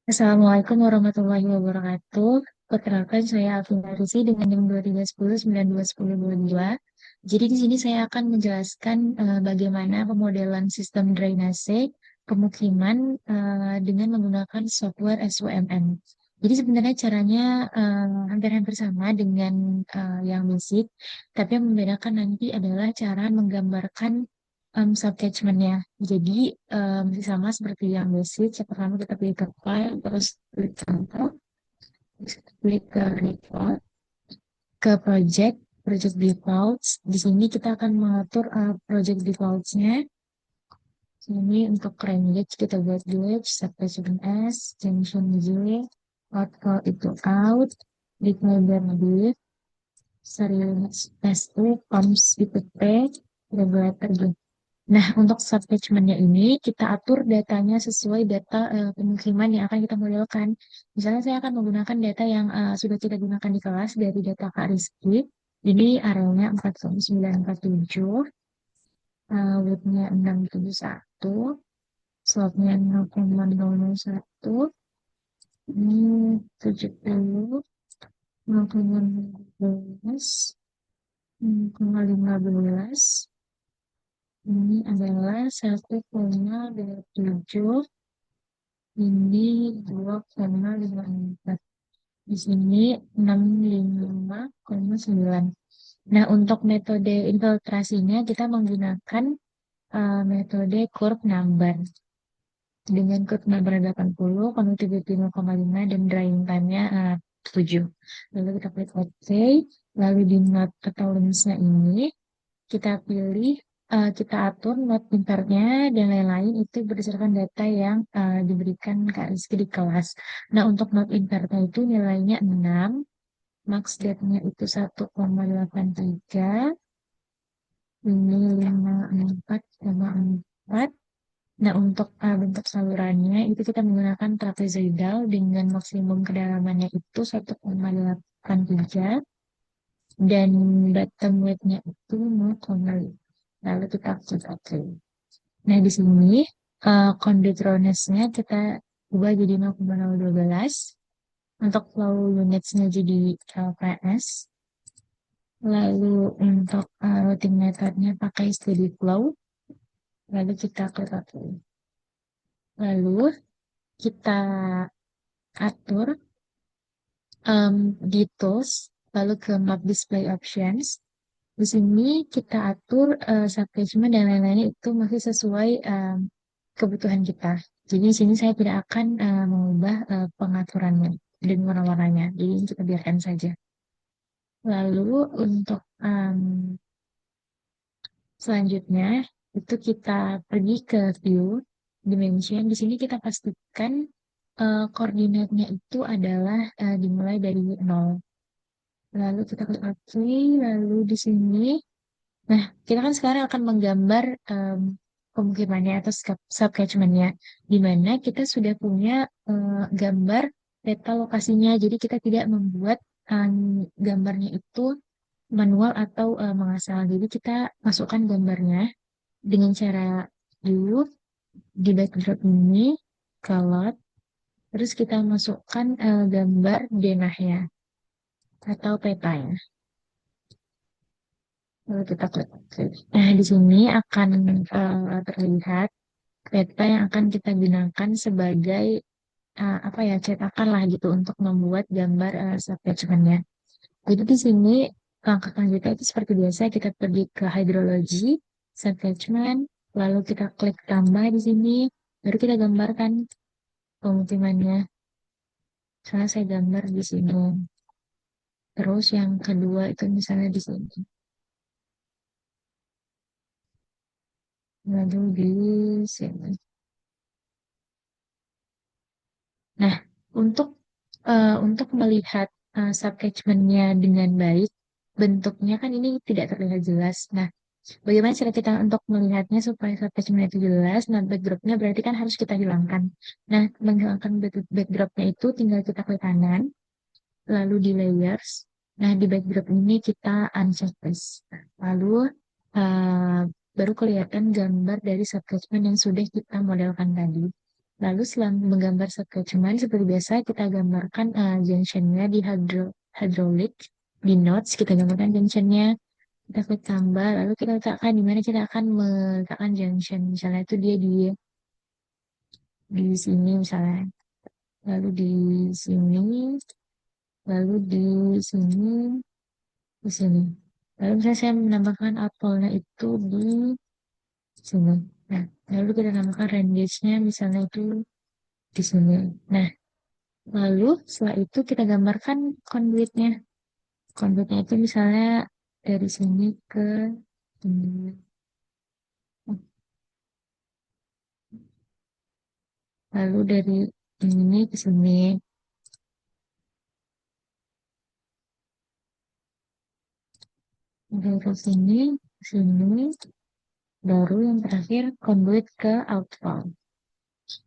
Assalamualaikum warahmatullahi wabarakatuh. Perkenalkan saya Alvina Risi dengan NIM 2310921022. Jadi di sini saya akan menjelaskan bagaimana pemodelan sistem drainase pemukiman dengan menggunakan software SUMM. Jadi sebenarnya caranya hampir-hampir sama dengan yang basic, tapi yang membedakan nanti adalah cara menggambarkan subcatchment-nya. Jadi masih sama seperti yang basic. Yang pertama kita pilih ke file, terus klik control, terus kita klik ke report, ke project defaults. Di sini kita akan mengatur project defaults-nya. Ini untuk range kita buat glitch, subcatchment S, junction J, outflow itu out, declare div, series S2, pumps itu P, regulator G. Nah, untuk subcatchment-nya ini kita atur datanya sesuai data pemukiman yang akan kita modelkan. Misalnya saya akan menggunakan data yang sudah kita gunakan di kelas dari data Kak Rizky. Ini areanya 4,947, width-nya 671, slope-nya 0,001, ini 70, 0,15, 0,15, ini adalah 1,27, ini 2,54. Di sini 65,9. Nah, untuk metode infiltrasinya kita menggunakan metode curve number. Dengan curve number 80, conductivity 0,5, dan drying time-nya 7. Lalu kita klik OK. Lalu di node atau lens-nya ini, kita pilih, kita atur node pintarnya dan lain-lain itu berdasarkan data yang diberikan Kak Rizky di kelas. Nah, untuk node pintarnya itu nilainya 6, max depth-nya itu 1,83, ini 54,4. Nah, untuk bentuk salurannya itu kita menggunakan trapezoidal dengan maksimum kedalamannya itu 1,83 dan bottom weight-nya itu 0,5. Lalu kita klik OK. Nah, di sini conduit roughness-nya kita ubah jadi 0,012. Untuk flow units-nya jadi LPS. Lalu untuk routing method-nya pakai steady flow. Lalu kita klik OK. Lalu kita atur di tools, lalu ke map display options. Di sini kita atur subcatchment dan lain-lainnya itu masih sesuai kebutuhan kita. Jadi di sini saya tidak akan mengubah pengaturannya dan warna-warnanya. Jadi kita biarkan saja. Lalu untuk selanjutnya itu kita pergi ke view dimension. Di sini kita pastikan koordinatnya itu adalah dimulai dari 0. Lalu kita klik OK. Lalu di sini, nah kita kan sekarang akan menggambar pemukimannya atau subcatchment-nya, di mana kita sudah punya gambar peta lokasinya. Jadi kita tidak membuat gambarnya itu manual atau mengasal. Jadi kita masukkan gambarnya dengan cara dulu di backdrop ini, color, terus kita masukkan gambar denahnya atau petanya. Lalu kita klik OK. Nah, di sini akan terlihat peta yang akan kita gunakan sebagai apa ya, cetakan lah gitu untuk membuat gambar subcatchment-nya. Jadi di sini langkah selanjutnya itu seperti biasa kita pergi ke hydrology, subcatchment, lalu kita klik tambah di sini, baru kita gambarkan pemukimannya. Misalnya saya gambar di sini. Terus yang kedua itu misalnya di sini. Lalu di sini. Nah, untuk untuk melihat subcatchment-nya dengan baik, bentuknya kan ini tidak terlihat jelas. Nah, bagaimana cara kita untuk melihatnya supaya subcatchment itu jelas? Nah, backdrop-nya berarti kan harus kita hilangkan. Nah, menghilangkan backdrop-nya itu tinggal kita klik kanan, lalu di layers. Nah, di backdrop ini kita uncheck this. Lalu eh, baru kelihatan gambar dari subcatchment yang sudah kita modelkan tadi. Lalu setelah menggambar sketchman, seperti biasa kita gambarkan junctionnya di hydraulic. Di notes kita gambarkan junctionnya, kita klik tambah, lalu kita letakkan di mana kita akan meletakkan junction. Misalnya itu dia di sini misalnya, lalu di sini, lalu di sini. Lalu misalnya saya menambahkan outpolnya itu di sini. Nah, lalu kita tambahkan range-nya misalnya itu di sini. Nah, lalu setelah itu kita gambarkan conduitnya. Conduitnya itu misalnya dari sini ke sini. Lalu dari ini ke sini. Dari sini ke sini. Baru yang terakhir conduit ke outbound.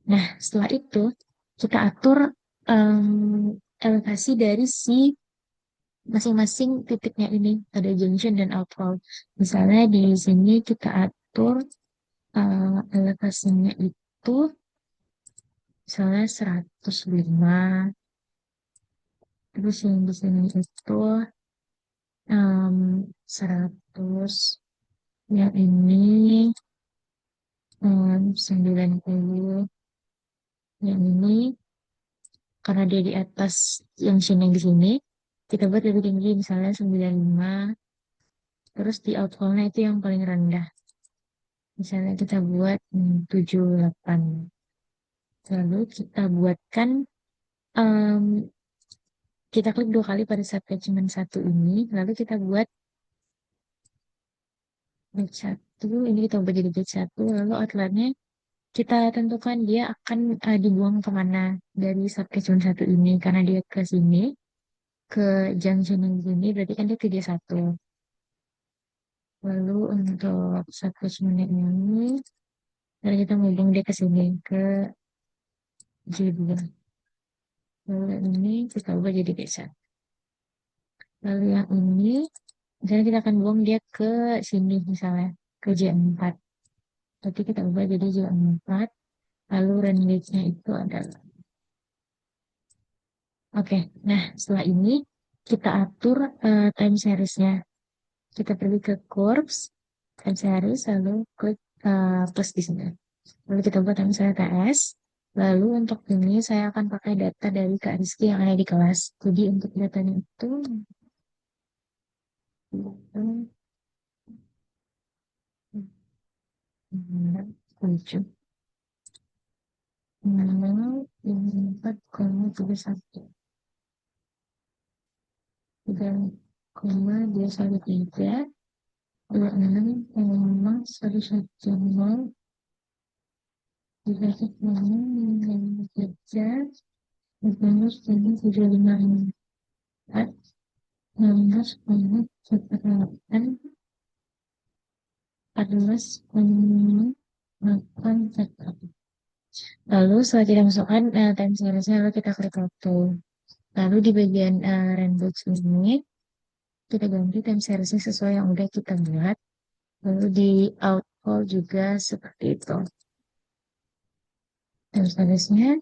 Nah, setelah itu kita atur elevasi dari si masing-masing titiknya ini. Ada junction dan outbound. Misalnya di sini kita atur elevasinya itu misalnya 105. Terus yang di sini itu 100. Yang ini 90. Yang ini karena dia di atas junction yang di sini, kita buat lebih tinggi misalnya 95. Terus di outfall-nya itu yang paling rendah. Misalnya kita buat 78. Lalu kita buatkan, em, kita klik 2 kali pada attachment satu ini. Lalu kita buat batch satu. Ini kita ubah jadi batch satu. Lalu outline-nya kita tentukan dia akan dibuang kemana dari attachment satu ini. Karena dia ke sini, ke junction yang di sini, berarti kan dia ke J1. Lalu untuk attachment ini, lalu kita ngubung dia ke sini, ke J2. Lalu yang ini kita ubah jadi B1. Lalu yang ini, misalnya kita akan buang dia ke sini misalnya, ke J4. Berarti kita ubah jadi J4. Lalu range-nya itu adalah. Oke, nah setelah ini kita atur time series-nya. Kita pergi ke Corps, time series, lalu klik plus di sini. Lalu kita buat time series TS. Lalu untuk ini saya akan pakai data dari Kak Rizky yang ada di kelas. Jadi untuk datanya itu, 7, 4,31, 3,213, 26,110, 3,6, 16,754, 16,78, 14,8. Lalu setelah kita masukkan time series-nya, lalu kita klik auto. Lalu di bagian rainbow ini, kita ganti time series-nya sesuai yang udah kita buat. Lalu di output juga seperti itu. Time series-nya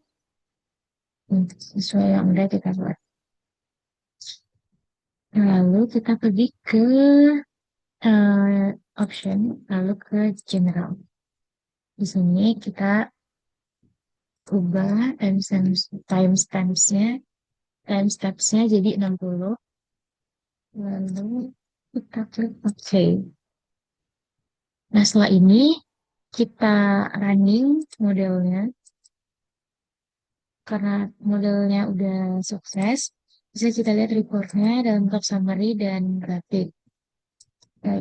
sesuai yang udah kita buat. Lalu kita pergi ke option, lalu ke general. Di sini kita ubah timestamps-nya jadi 60. Lalu kita klik OK. Nah, setelah ini kita running modelnya. Karena modelnya udah sukses, bisa kita lihat reportnya dalam bentuk summary dan grafik.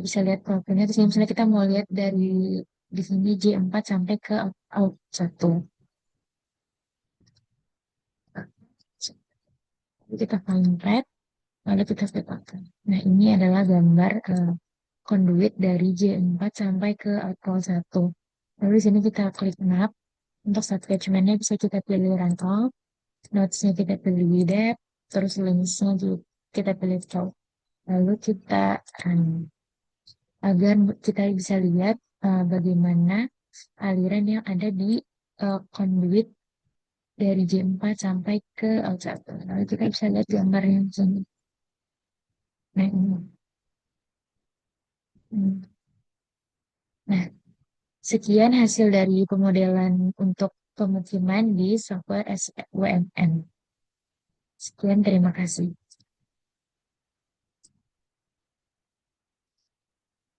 Bisa lihat profilnya. Terus misalnya kita mau lihat dari di sini J4 sampai ke out 1. Lalu kita find red, lalu kita klik OK. Nah, ini adalah gambar conduit dari J4 sampai ke output 1. Lalu di sini kita klik map. Untuk attachment-nya bisa kita pilih run all, notes-nya kita pilih depth, terus links-nya juga kita pilih top. Lalu kita run agar kita bisa lihat bagaimana aliran yang ada di conduit dari J4 sampai ke L1. Lalu kita bisa lihat gambarnya di sini. Nah, ini. Hmm. Nah, sekian hasil dari pemodelan untuk pemukiman di software SWMN. Sekian, terima kasih.